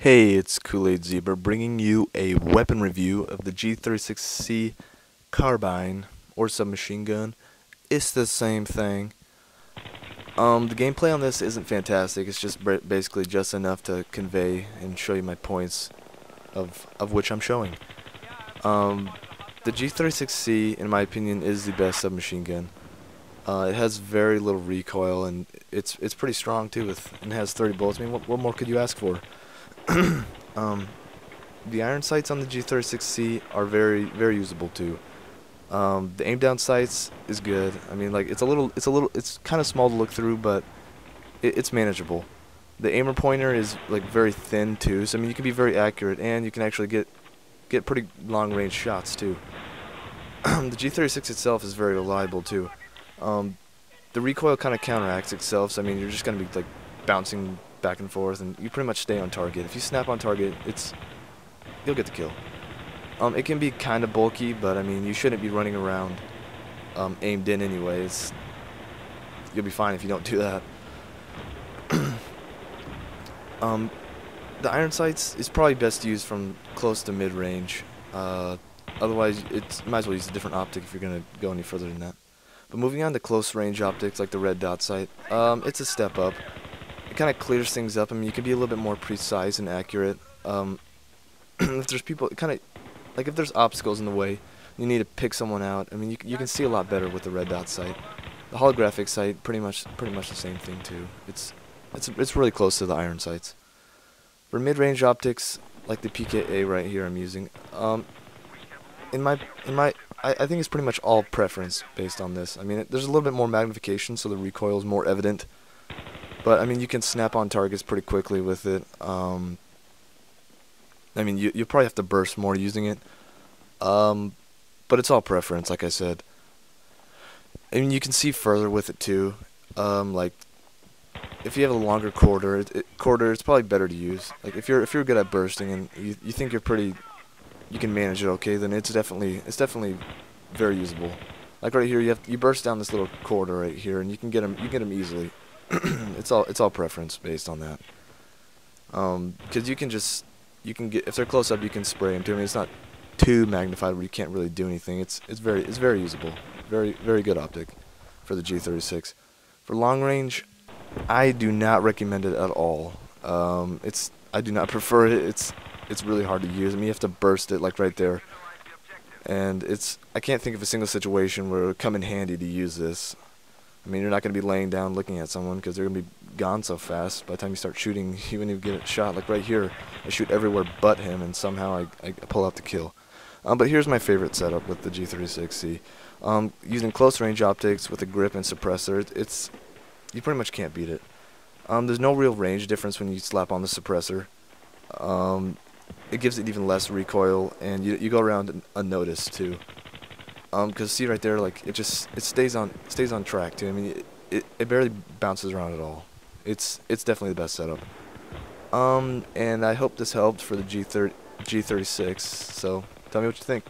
Hey, it's Kool-Aid Zebra bringing you a weapon review of the G36C carbine or submachine gun. It's the same thing. The gameplay on this isn't fantastic. It's just basically just enough to convey and show you my points of which I'm showing. The G36C, in my opinion, is the best submachine gun. It has very little recoil and it's pretty strong too. And it has 30 bullets. I mean, what more could you ask for? The iron sights on the G36C are very usable too. The aim down sights is good. I mean, like it's kind of small to look through, but it's manageable. The aimer pointer is like very thin too, so I mean you can be very accurate and you can actually get pretty long range shots too. The G36 itself is very reliable too. The recoil kind of counteracts itself, so I mean you're just gonna be like bouncing back and forth, and you pretty much stay on target. If you snap on target, you'll get the kill. It can be kind of bulky, but I mean you shouldn't be running around aimed in anyways. You'll be fine if you don't do that. The iron sights is probably best used from close to mid-range. Otherwise, you might as well use a different optic if you're gonna go any further than that. But moving on to close-range optics like the red dot sight, it's a step up. It kind of clears things up. I mean, you can be a little bit more precise and accurate. If there's people, if there's obstacles in the way, you need to pick someone out. I mean, you can see a lot better with the red dot sight. The holographic sight, pretty much the same thing too. It's really close to the iron sights. For mid-range optics, like the PKA right here, I'm using. I think it's pretty much all preference based on this. I mean, there's a little bit more magnification, so the recoil is more evident. But I mean, you can snap on targets pretty quickly with it. I mean, you probably have to burst more using it. But it's all preference, like I said. I mean, you can see further with it too. Like if you have a longer quarter, it's probably better to use. Like if you're good at bursting and you think you can manage it okay, then it's definitely very usable. Like right here, you burst down this little quarter right here, and you can get them easily. It's all preference based on that. Because you can get, if they're close up, you can spray them too. I mean, it's not too magnified where you can't really do anything. It's very usable. Very good optic for the G36. For long range, I do not recommend it at all. I do not prefer it. It's really hard to use. I mean, you have to burst it like right there. And I can't think of a single situation where it would come in handy to use this. I mean, you're not going to be laying down looking at someone because they're going to be gone so fast. By the time you start shooting, even if you get a shot, like right here, I shoot everywhere but him, and somehow I pull out the kill. But here's my favorite setup with the G36C. Using close range optics with a grip and suppressor, you pretty much can't beat it. There's no real range difference when you slap on the suppressor. It gives it even less recoil, and you go around unnoticed too. Because see right there, like it stays on track too. I mean, it barely bounces around at all. It's definitely the best setup. And I hope this helped for the G36. So tell me what you think.